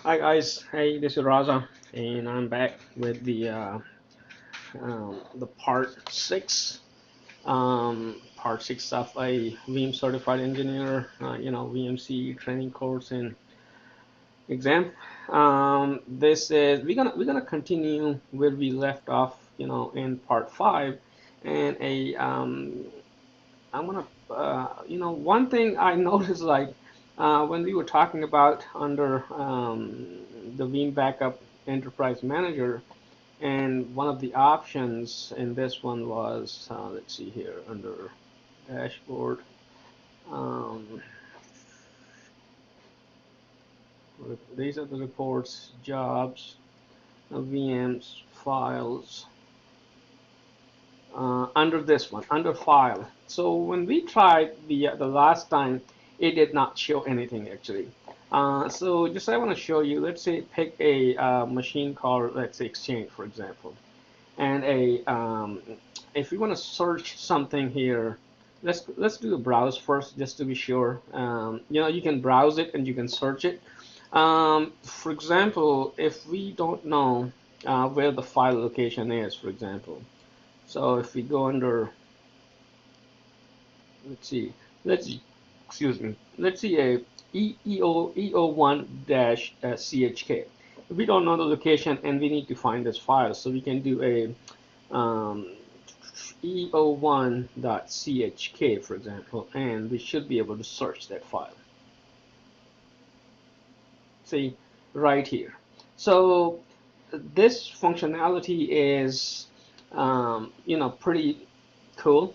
Hi guys, hey, this is Raza, and I'm back with the part 6, part 6 of a Veeam Certified Engineer, VMCE training course and exam. This is we're gonna continue where we left off, in part 5, and I'm gonna, one thing I noticed, like, when we were talking about under the Veeam Backup Enterprise Manager, and one of the options in this one was, let's see here, under dashboard, um, these are the reports, jobs, VMs, files, under this one, under file. So when we tried the last time, it did not show anything actually. So just I want to show you. Let's say pick a machine called, let's say, Exchange, for example, and if you want to search something here, let's do a browse first just to be sure. You can browse it and you can search it. For example, if we don't know where the file location is, for example. So if we go under, let's see, let's excuse me, let's see a EO1 dash CHK. If we don't know the location and we need to find this file, so we can do a EO1.chk, for example, and we should be able to search that file. See, right here. So this functionality is, pretty cool.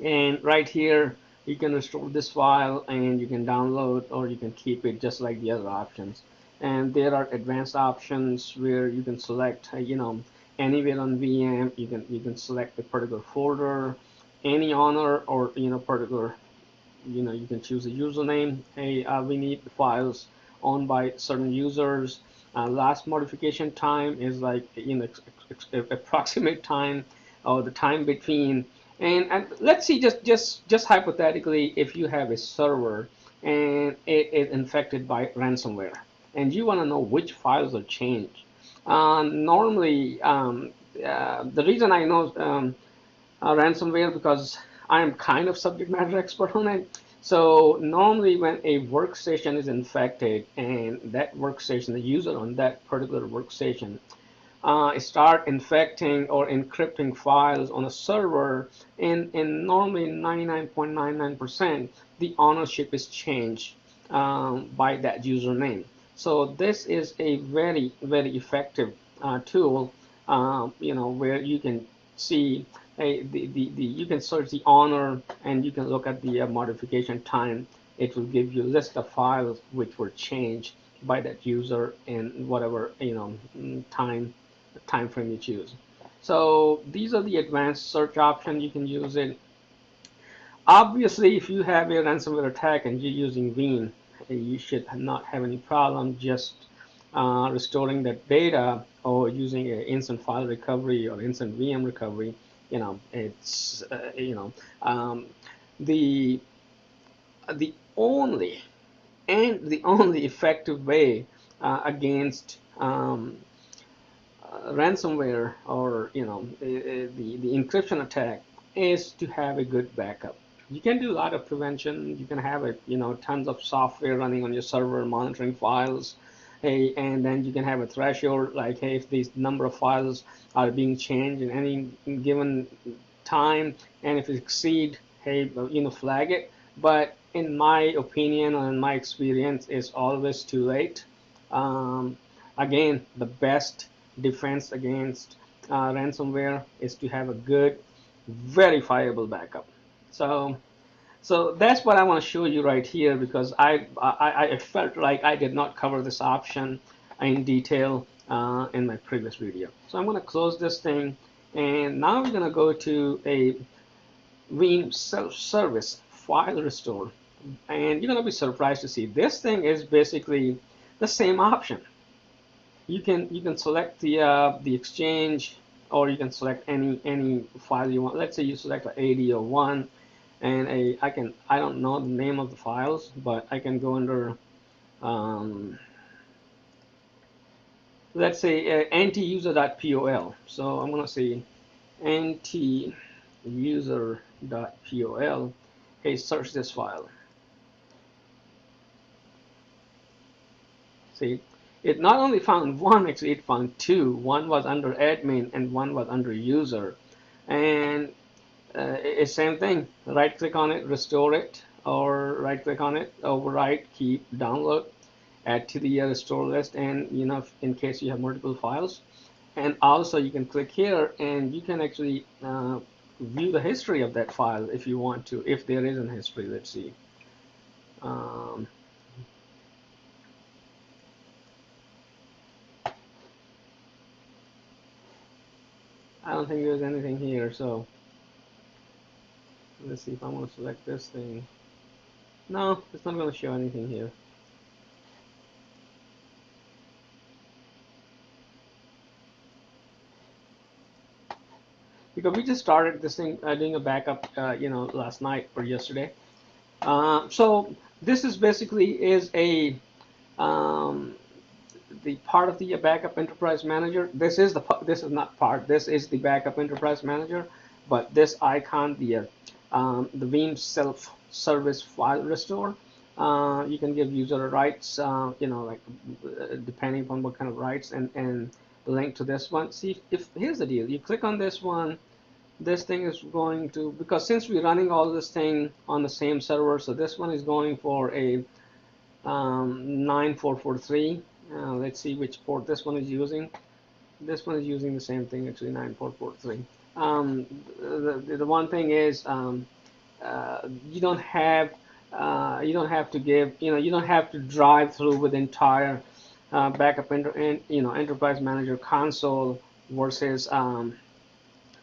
And right here, you can restore this file and you can download or you can keep it just like the other options. And there are advanced options where you can select, anywhere on VM. You can select a particular folder, any owner, or particular, you can choose a username. Hey, we need the files owned by certain users. Last modification time is like, approximate time, or the time between. And let's see, just hypothetically, if you have a server and it is infected by ransomware, and you want to know which files are changed. Normally, the reason I know ransomware, because I am kind of subject matter expert on it. So normally when a workstation is infected and that workstation, the user on that particular workstation, start infecting or encrypting files on a server, and normally 99.99% the ownership is changed by that username. So this is a very, very effective tool, where you can see you can search the owner and you can look at the modification time. It will give you a list of files which were changed by that user in whatever time frame you choose. So these are the advanced search options. You can use it. Obviously, if you have a ransomware attack and you're using Veeam, you should not have any problem just restoring that data or using an instant file recovery or instant VM recovery. It's the the only the only effective way against ransomware, or the encryption attack, is to have a good backup. You can do a lot of prevention. You can have tons of software running on your server monitoring files. Hey, and then you can have a threshold, like, hey, if these number of files are being changed in any given time, and if it exceed, hey, flag it. But in my opinion and in my experience, it's always too late. Again, the best defense against ransomware is to have a good, verifiable backup. So, so that's what I want to show you right here, because I felt like I did not cover this option in detail in my previous video. So I'm going to close this thing, and now we're going to go to a Veeam self-service file restore, and you're going to be surprised to see this thing is basically the same option. You can select the exchange, or you can select any file you want. Let's say you select a AD01, and I don't know the name of the files, but I can go under let's say anti-user.pol. So I'm going to say anti-user.pol. Hey, search this file. See, it not only found one, actually it found two. One was under admin and one was under user. And it's same thing. Right click on it, restore it, or right click on it, overwrite, keep, download, add to the restore list, and in case you have multiple files. And also you can click here and you can actually view the history of that file if you want to, if there is a history. Let's see. Um, I don't think there's anything here, so let's see if I want to select this thing. No, it's not going to show anything here. Because we just started this thing doing a backup, last night or yesterday. So this is basically is a the part of the backup enterprise manager. This is not part. This is the backup enterprise manager. But this icon, the Veeam self-service file restore. You can give user rights, depending upon what kind of rights, and the link to this one. See, if here's the deal. You click on this one. This thing is going to, because since we're running all this thing on the same server, so this one is going for a 9443. Let's see which port this one is using. This one is using the same thing, actually, 9443. The one thing is you don't have to give, you don't have to drive through with entire backup enterprise manager console versus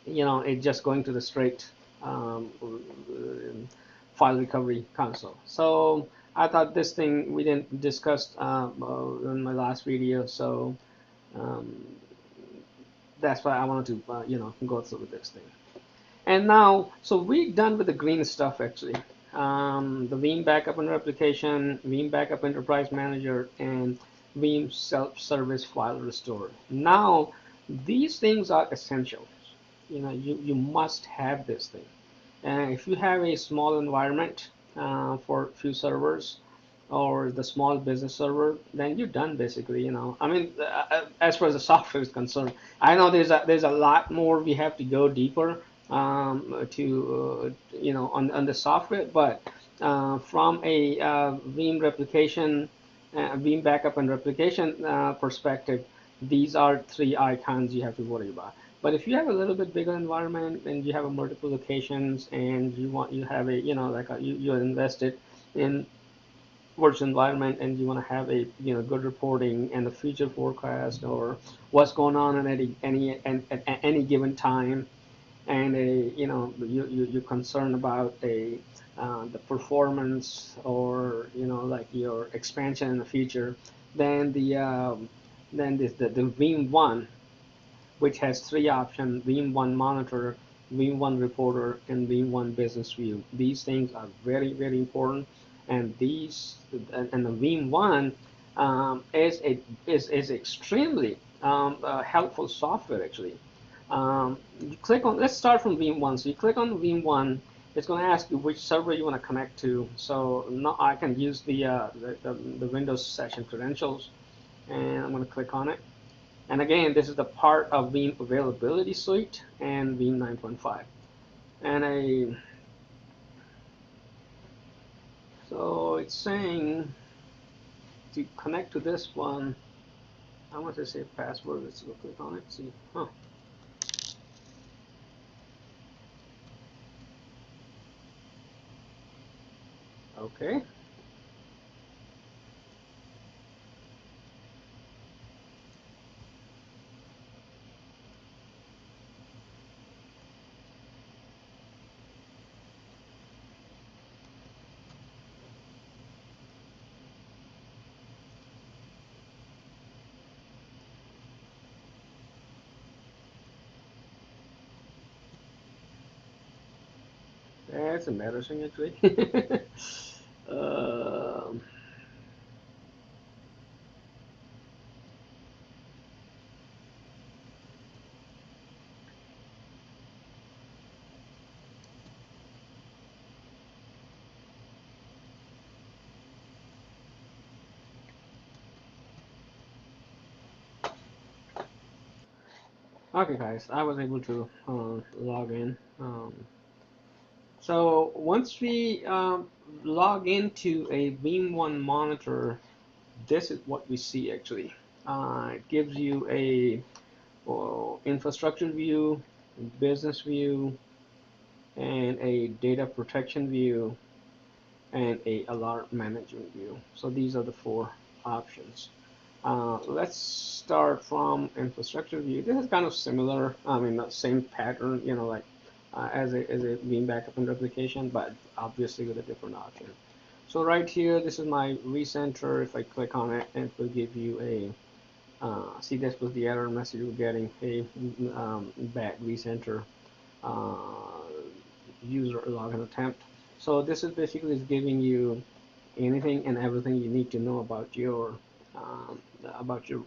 it's just going to the straight file recovery console. So I thought this thing we didn't discuss in my last video, so um, that's why I wanted to go through with this thing. And now, so we're done with the green stuff actually. The Veeam Backup and Replication, Veeam Backup Enterprise Manager, and Veeam Self-Service File Restore. Now, these things are essential. You must have this thing. And if you have a small environment for a few servers, or the small business server, then you're done basically. I mean, as far as the software is concerned, I know there's a lot more we have to go deeper to on the software, but from a Veeam replication, Veeam backup and replication perspective, these are three icons you have to worry about. But if you have a little bit bigger environment and you have a multiple locations and you have a you're invested in virtual environment and you want to have a good reporting and the future forecast or what's going on at any given time, and you're concerned about the performance or like your expansion in the future, then the Veeam ONE, which has three options: Veeam ONE Monitor, Veeam ONE Reporter, and Veeam ONE Business View. These things are very, very important, and the Veeam ONE is extremely helpful software actually. You click on, let's start from Veeam ONE. So you click on Veeam ONE, it's going to ask you which server you want to connect to. So now I can use the Windows session credentials, and I'm going to click on it. And again, this is the part of Veeam Availability Suite and Veeam 9.5. So it's saying to connect to this one, I want to say password. Let's go click on it. See, okay. That's embarrassing actually. um, Okay, guys, I was able to log in. So once we log into a Veeam ONE monitor, this is what we see actually. It gives you a infrastructure view, business view, and a data protection view, and a alarm management view. So these are the four options. Let's start from infrastructure view. This is kind of similar. I mean, the same pattern, like as a Veeam backup and replication, but obviously with a different option. So right here, this is my vCenter. If I click on it, it will give you a see, this was the error message we're getting, a bad vCenter user login attempt. So this is basically is giving you anything and everything you need to know um, about your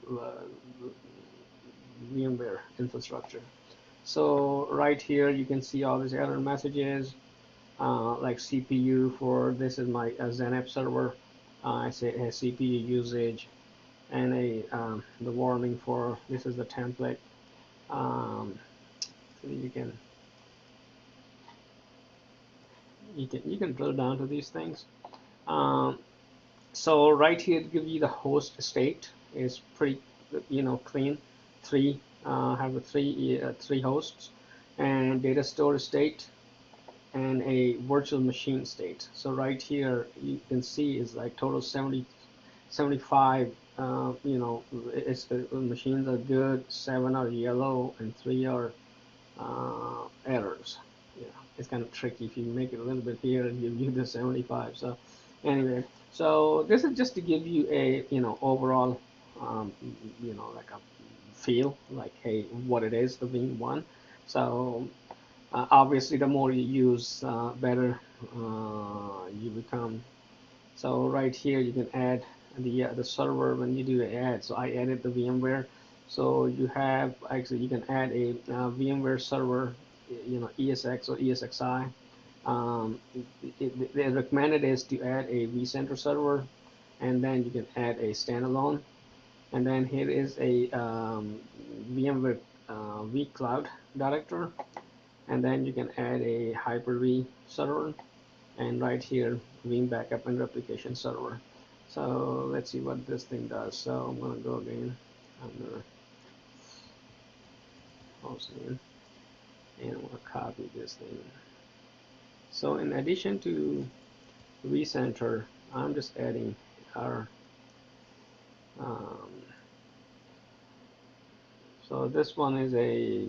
VMware infrastructure. So right here you can see all these error messages, like CPU for this is my XenApp server. I say a CPU usage, and the warning for this is the template. So you can drill down to these things. Um, so right here it gives you the host state is pretty clean. Have a three hosts, and data store state, and a virtual machine state. So right here you can see is like total 75. It's the machines are good, 7 are yellow, and 3 are errors. Yeah, it's kind of tricky. If you make it a little bit here, and give you the 75. So anyway, so this is just to give you a overall like a feel, like, hey, what it is, the Veeam ONE. So obviously the more you use, better you become. So right here you can add the server when you do the add. So I added the VMware. So you have actually you can add a VMware server, ESX or ESXi. The recommended is to add a vCenter server, and then you can add a standalone. And then here is a VMware vCloud director, and then you can add a Hyper-V server, and right here Veeam backup and replication server. So let's see what this thing does. So I'm going to go again. I'm going to host in, and I'm going to copy this thing. So in addition to vCenter, I'm just adding our um, so this one is a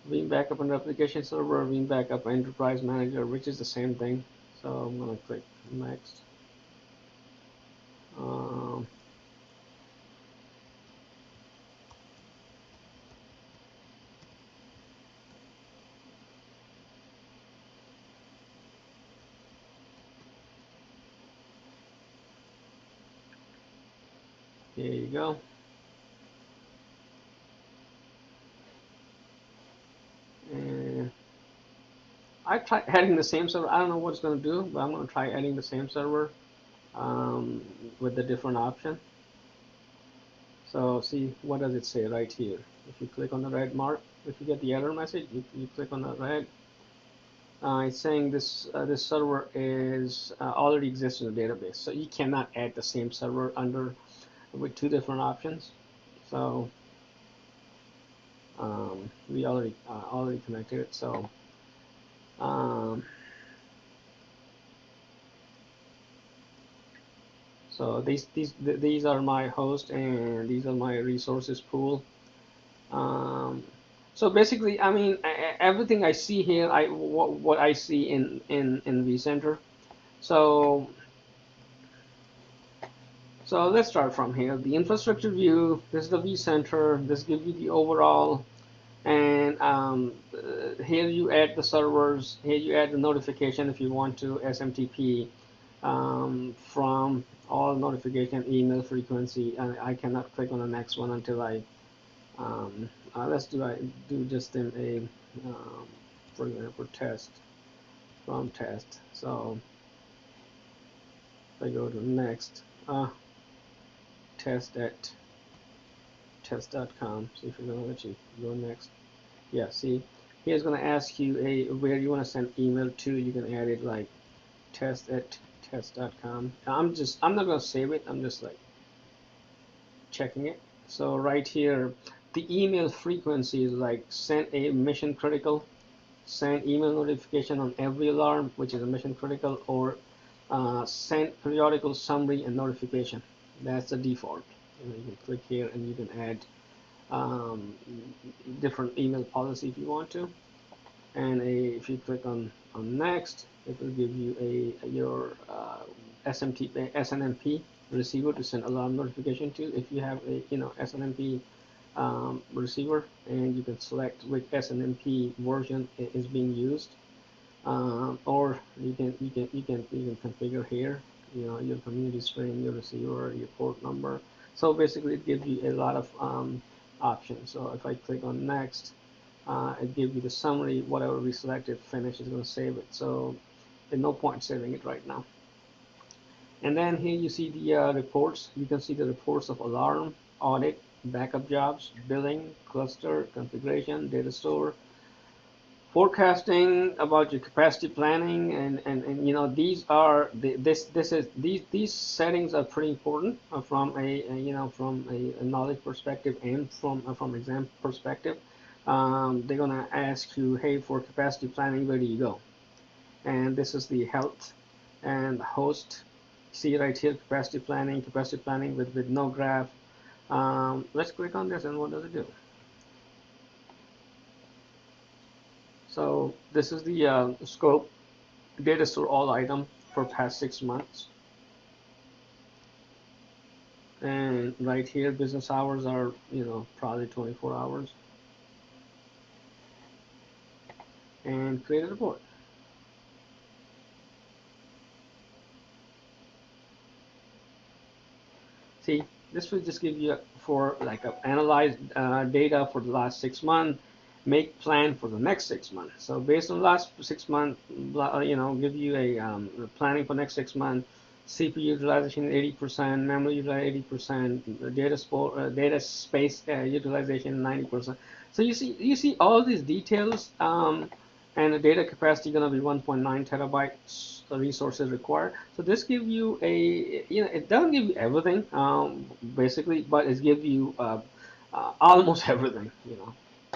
Veeam backup and replication server, Veeam backup enterprise manager, which is the same thing. So I'm going to click next. Um, Here you go. And I tried adding the same server. I don't know what it's going to do, but I'm going to try adding the same server with the different option. So see, what does it say right here? If you click on the red mark, if you get the error message, you click on the red. It's saying this server is already exists in the database, so you cannot add the same server under with two different options. So we already connected it. So um, so these are my host, and these are my resources pool. Um, so basically, I mean, everything I see here, what I see in vCenter. So so let's start from here. The infrastructure view. This is the vCenter. This gives you the overall, and here you add the servers. Here you add the notification if you want to SMTP from all notification email frequency. And I cannot click on the next one until I let's do just in a for example test from test. So if I go to next, test at test.com. See if you're gonna let you go next. Yeah, see, here's gonna ask you where you want to send email to. You can add it like test@test.com. I'm not gonna save it. I'm just like checking it. So right here, the email frequency is like send a mission critical, send email notification on every alarm, which is a mission critical, or send periodical summary and notification. That's the default. You can click here and you can add um, different email policy if you want to. And if you click on next, it will give you your SNMP receiver to send alarm notification to. If you have a SNMP receiver, and you can select which SNMP version is being used, or you can configure here, your community string, your receiver, your port number. So basically, it gives you a lot of options. So if I click on next, it gives you the summary. Whatever we selected, finish, is going to save it. So there's no point saving it right now. And then here you see the reports. You can see the reports of alarm, audit, backup jobs, billing, cluster, configuration, data store, forecasting, about your capacity planning, and these settings are pretty important from a knowledge perspective and from exam perspective. They're gonna ask you, hey, for capacity planning, where do you go? And this is the health and host. See right here, capacity planning with no graph. Let's click on this, and what does it do? So this is the scope, data store all item for past 6 months. And right here, business hours are, probably 24 hours. And create a report. See, this will just give you for like analyze data for the last 6 months, make plan for the next 6 months. So based on the last 6 months, give you a planning for next 6 months. CPU utilization 80%, memory utilization 80%, data space utilization 90%. So you see all these details, and the data capacity going to be 1.9 terabytes resources required. So this gives you it doesn't give you everything, basically, but it gives you almost everything,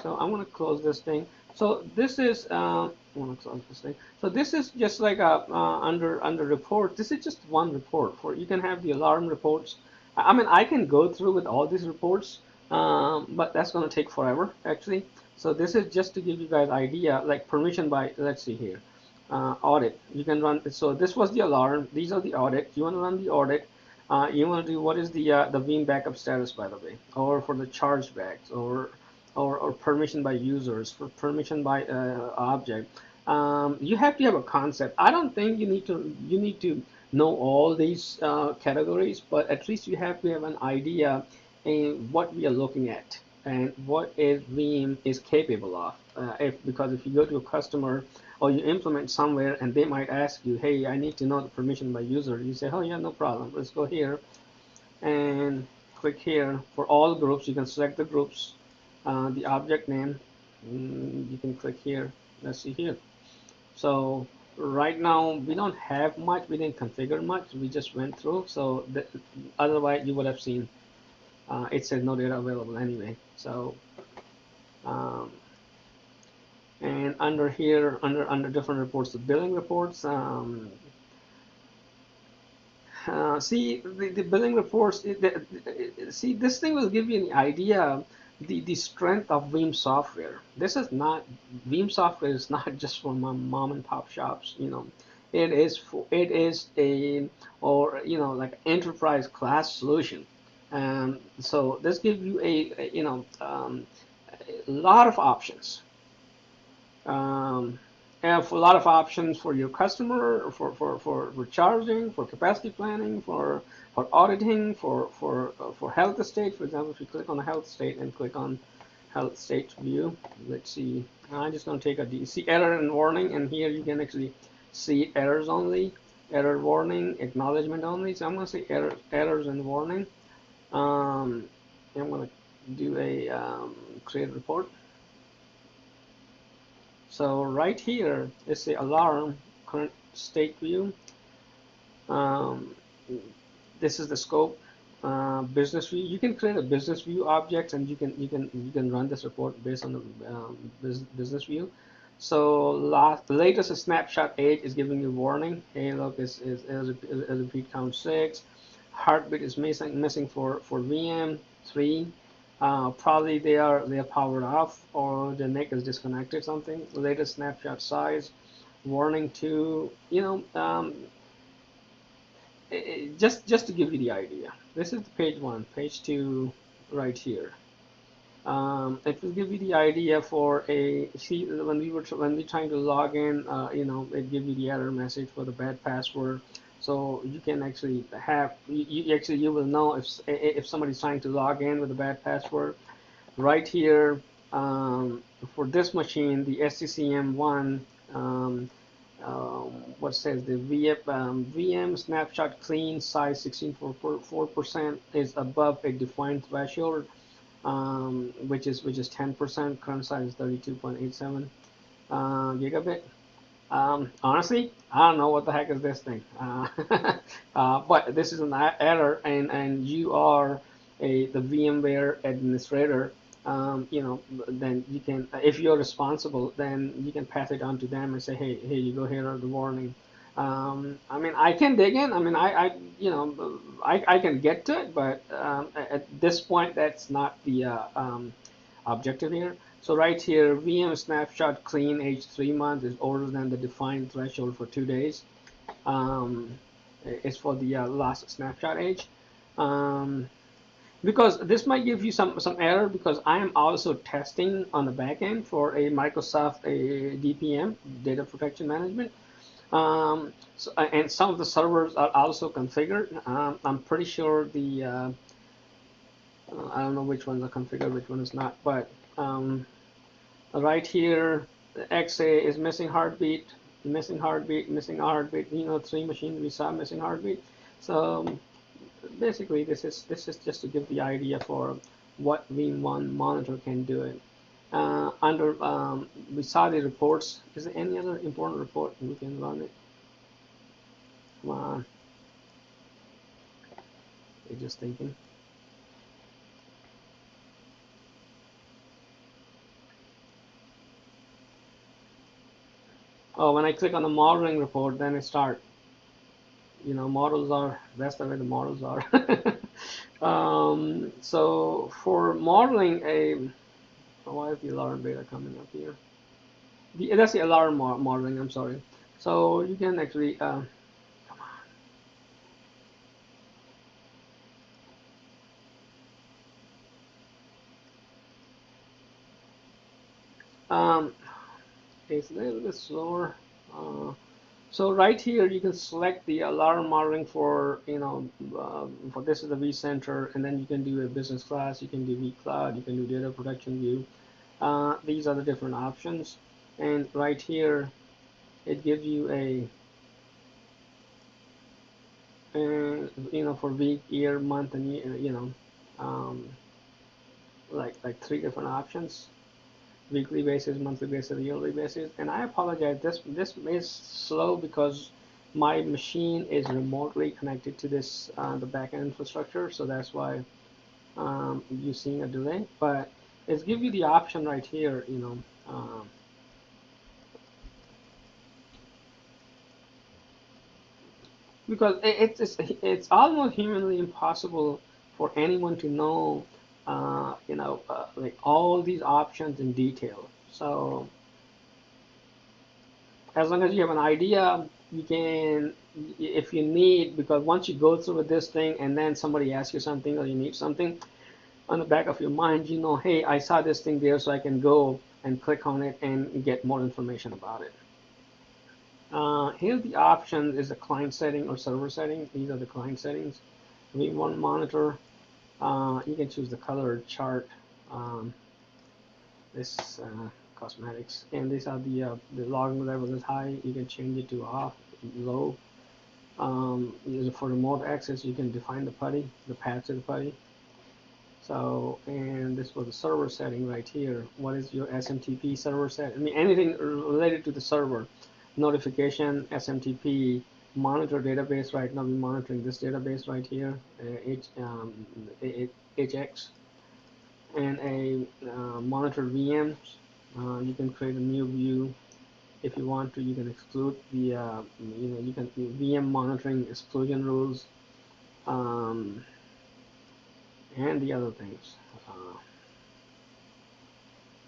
So I'm going to close this thing. So this is I want to close this thing. So this is just like under report. This is just one report. For you can have the alarm reports. I mean, I can go through with all these reports, but that's going to take forever actually. So this is just to give you guys idea, like permission by, let's see here, audit. You can run. So this was the alarm. These are the audit. You want to run the audit. You want to do what is the Veeam backup status, by the way, or for the chargebacks, or permission by users, for permission by object. You have to have a concept. I don't think you need to know all these categories, but at least you have to have an idea in what we are looking at and what is Veeam is capable of. Because if you go to a customer or you implement somewhere and they might ask you, hey, I need to know the permission by user, you say, oh yeah, no problem. Let's go here and click here for all groups. You can select the groups, the object name. You can click here. Let's see here. So right now we don't have much. We didn't configure much. We just went through. So otherwise you would have seen it says no data available anyway. So and under here, under different reports, the billing reports. See the billing reports. See, this thing will give you an idea the strength of Veeam software. This is not Veeam software is not just for mom and pop shops. It is a like enterprise class solution. So this gives you a lot of options. And for a lot of options for your customer, for charging, for capacity planning, for auditing, for health state. For example, if you click on the health state and click on health state view, let's see. I'm just going to take a see error and warning, and here you can actually see errors only, error warning, acknowledgement only. So I'm going to say errors and warning. I'm going to do a create a report. So right here is the alarm current state view. Um, this is the scope. Business view. You can create a business view object, and you can run this report based on the business view. So the latest snapshot age is giving you warning. Hey, look, is repeat count 6. Heartbeat is missing for VM 3. Probably they are powered off, or the NIC is disconnected. Something. Latest snapshot size. Warning 2. Just to give you the idea. This is page 1, page 2, right here. It will give you the idea for a see when we're trying to log in. It gives you the error message for the bad password. So you can actually have you will know if somebody's trying to log in with a bad password. Right here, for this machine, the SCCM1. What says the VM snapshot clean size 16.4% is above a defined threshold, which is 10%. Current size is 32.87 gigabit. Honestly, I don't know what the heck is this thing, but this is an error, and you are the VMware administrator. Then you can, if you're responsible, then you can pass it on to them and say, hey, here you go, here are the warning. I mean, I can dig in. I mean, I can get to it, but at this point, that's not the objective here. So right here, VM snapshot clean age 3 months is older than the defined threshold for 2 days. It's for the last snapshot age. Because this might give you some error, because I am also testing on the back end for a Microsoft DPM, data protection management. And some of the servers are also configured. I'm pretty sure I don't know which ones are configured, which one is not, but right here, the XA is missing heartbeat, missing heartbeat, missing heartbeat. 3 machines we saw missing heartbeat. So basically, this is just to give the idea for what Veeam ONE monitor can do it. We saw the reports. Is there any other important report we can run it? Come on. You're just thinking. Oh, when I click on the modeling report, then it starts. Models are, that's the way the models are. So for modeling why is the alarm data coming up here? That's the alarm modeling, I'm sorry. So you can actually, come on. It's a little bit slower. So right here you can select the alarm modeling for for this is the vCenter, and then you can do a business class, you can do vCloud, you can do data protection view. These are the different options, and right here it gives you for week, year, month, and year, like 3 different options: weekly basis, monthly basis, yearly basis. And I apologize, this is slow because my machine is remotely connected to this the backend infrastructure, so that's why you're seeing a delay. But it's give you the option right here, because it's almost humanly impossible for anyone to know like all these options in detail. So as long as you have an idea, you can, if you need, because once you go through with this thing and then somebody asks you something or you need something, on the back of your mind, hey, I saw this thing there, so I can go and click on it and get more information about it. Here the option is the client setting or server setting. These are the client settings. Veeam ONE monitor. You can choose the color chart. This cosmetics, and these are the logging level is high. You can change it to off, low. For remote access, you can define the PuTTY, the path to the PuTTY. So, and this was the server setting right here. What is your SMTP server set? I mean, anything related to the server. Notification, SMTP, monitor database. Right now we're monitoring this database right here, HX, and a monitor VMs. You can create a new view if you want to. You can exclude the, you can VM monitoring exclusion rules, um, and the other things.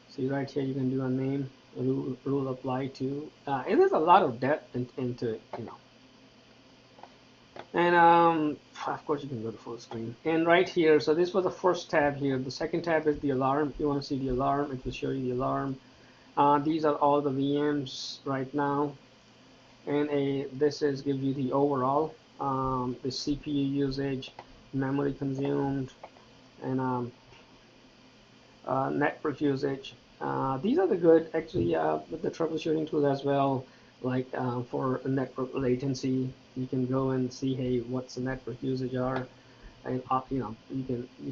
See right here, you can do a name, rule apply to. And there's a lot of depth into it, And of course, you can go to full screen. And right here, so this was the first tab here. The second tab is the alarm. If you want to see the alarm, it will show you the alarm. These are all the VMs right now. And this gives you the overall, the CPU usage, memory consumed, and network usage. These are the good, actually, with the troubleshooting tool as well. Like for network latency, you can go and see, hey, what's the network usage are, and you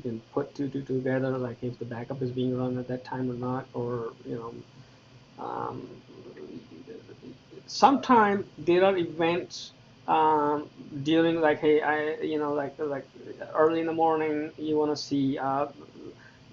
can put two together, like if the backup is being run at that time or not, or um, sometime there are events during, like, hey, like early in the morning, you want to see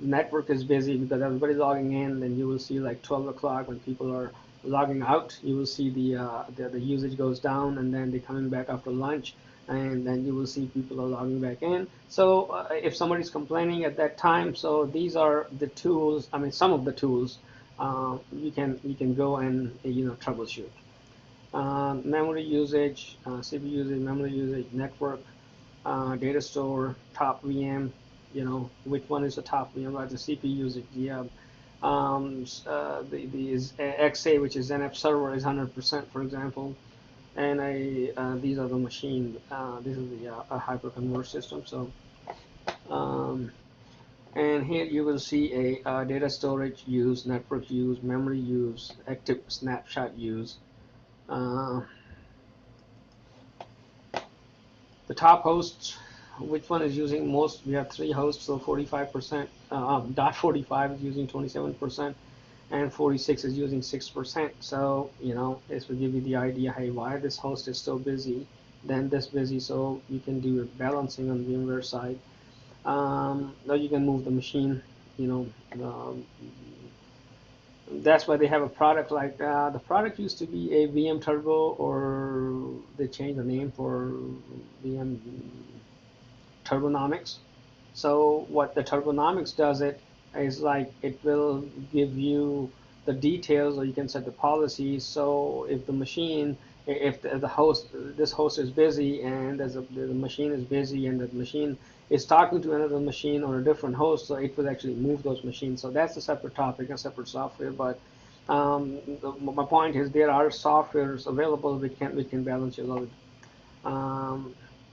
network is busy because everybody's logging in. Then you will see like 12 o'clock when people are logging out, you will see the usage goes down, and then they're coming back after lunch, and then you will see people are logging back in. So if somebody's complaining at that time, so these are the tools, I mean some of the tools you can go and troubleshoot. Memory usage, CPU usage, memory usage, network, data store, top VM, which one is the top VM, right? The CPU usage, the XA, which is NF server, is 100%, for example, and these are the machine. This is the hyperconverged system. So, and here you will see a data storage use, network use, memory use, active snapshot use. The top hosts, which one is using most? We have 3 hosts, so 45%. .45 is using 27%, and 46 is using 6%. So this will give you the idea, hey, why this host is so busy, then this busy. So you can do a balancing on VMware side. Now you can move the machine. That's why they have a product like the product used to be a VM Turbo, or they changed the name for VM Turbonomics. So what the Turbonomics does is like it will give you the details, or you can set the policies. So if the machine, if the host, this host is busy, and the machine is busy, and the machine is talking to another machine or a different host, so it will actually move those machines. So that's a separate topic, a separate software. But my point is there are softwares available which can balance your load.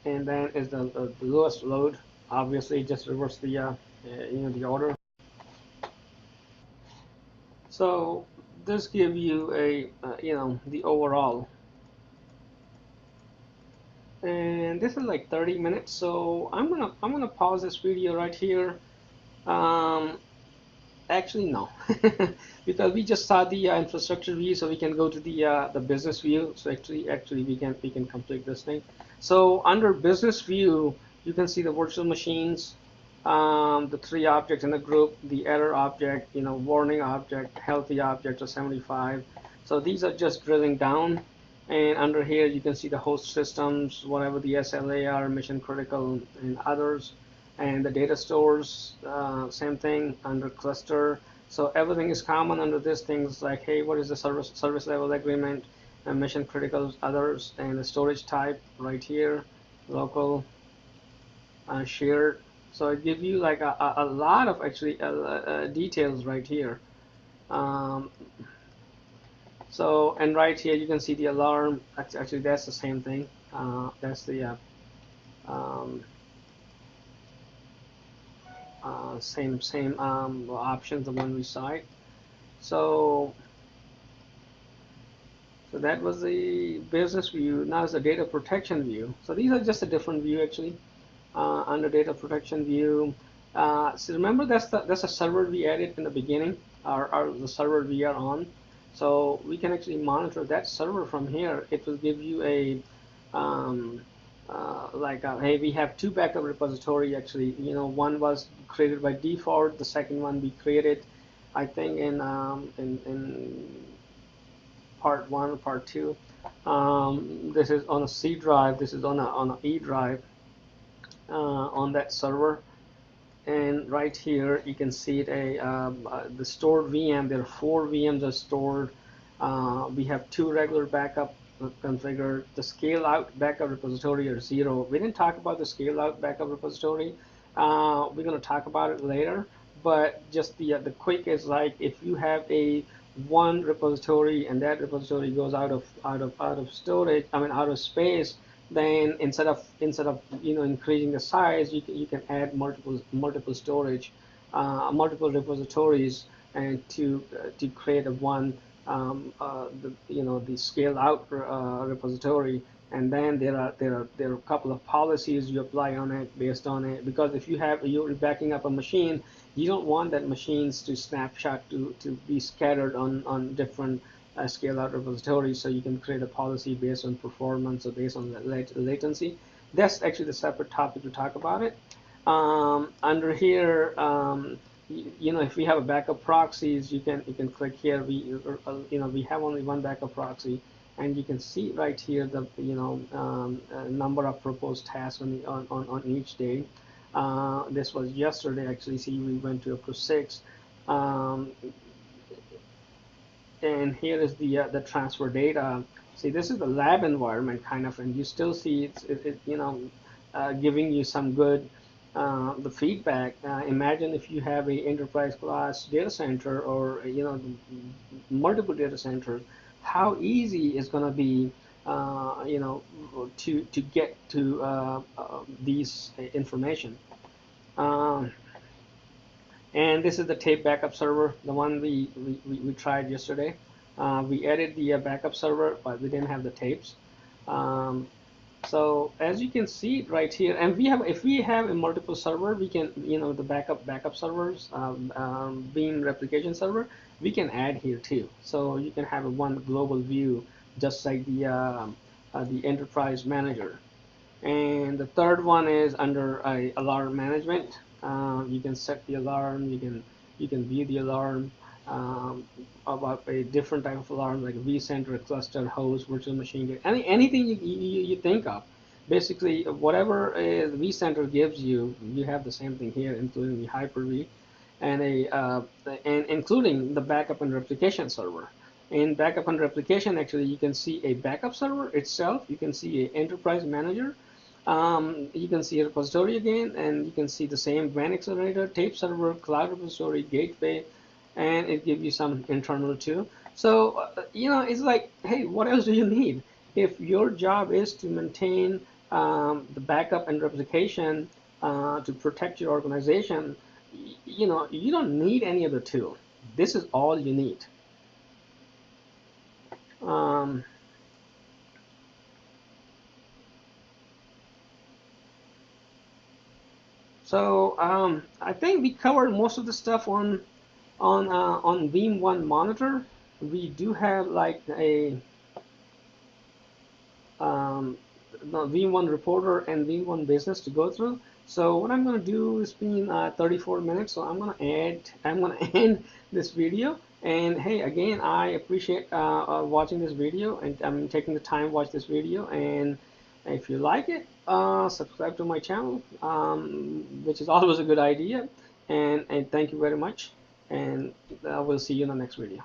And then is the lowest load. Obviously, just reverse the order. So this gives you a the overall, and this is like 30 minutes. So I'm gonna pause this video right here. Um, Actually, no, because we just saw the infrastructure view, so we can go to the business view. So actually we can complete this thing. So under business view, you can see the virtual machines, the 3 objects in the group, the error object, warning object, healthy object of 75. So these are just drilling down, and under here you can see the host systems, whatever the SLA are, mission critical, and others. And the data stores, same thing under cluster. So everything is common under this. Things like, hey, what is the service level agreement, and mission critical, others, and the storage type right here, local, shared. So it gives you like a lot of actually details right here. Um, so, and right here you can see the alarm. Actually, that's the same thing. That's the same options, the one we cite. So that was the business view. Now is the data protection view. So these are just a different view actually. Under data protection view, So remember that's a server we added in the beginning, or the server we are on. So we can actually monitor that server from here. It will give you a um, hey, we have two backup repository actually. One was created by default. The second one we created, I think in part 1 or part 2. This is on a C drive. This is on a E drive on that server. And right here you can see the stored VM. There are 4 VMs are stored. We have 2 regular backup configured. The scale out backup repository are 0. We didn't talk about the scale out backup repository. We're going to talk about it later, but just the quick is like, if you have a one repository and that repository goes out of storage, I mean out of space, then instead of increasing the size, you can add multiple storage, multiple repositories, and to create a one, the scale out repository. And then there are a couple of policies you apply on it based on it, because if you're backing up a machine, you don't want that machines to snapshot to be scattered on different scale out repositories. So you can create a policy based on performance or based on the latency. That's actually the separate topic to talk about it. Under here, if we have a backup proxies, you can click here. We have only one backup proxy, and you can see right here the number of proposed tasks on each day. This was yesterday actually. See, we went to up to 6. And here is the transfer data. See, this is the lab environment kind of, and you still see giving you some good the feedback. Imagine if you have a enterprise class data center, or multiple data centers, how easy it's going to be to get to these information. And this is the tape backup server, the one we tried yesterday. We added the backup server, but we didn't have the tapes. So as you can see right here, and if we have a multiple server, we can, the backup servers, Veeam replication server, we can add here too. So you can have a one global view, just like the enterprise manager. And the third one is under alarm management. You can set the alarm. You can view the alarm about a different type of alarm, like vCenter, cluster, host, virtual machine, anything you think of. Basically, whatever vCenter gives you, you have the same thing here, including the Hyper-V, and including the backup and replication server. In backup and replication, actually, you can see a backup server itself. You can see an enterprise manager. You can see a repository again, and you can see the same WAN accelerator, tape server, cloud repository, gateway, and it gives you some internal too. So it's like, hey, what else do you need? If your job is to maintain the backup and replication to protect your organization, you don't need any other tool. This is all you need. So I think we covered most of the stuff on Veeam ONE monitor. We do have like a Veeam ONE reporter and Veeam ONE business to go through. So what I'm going to do is been 34 minutes. So I'm going to end this video. And hey, again, I appreciate watching this video, and I'm taking the time to watch this video. And if you like it, subscribe to my channel, which is always a good idea. And thank you very much. And we'll see you in the next video.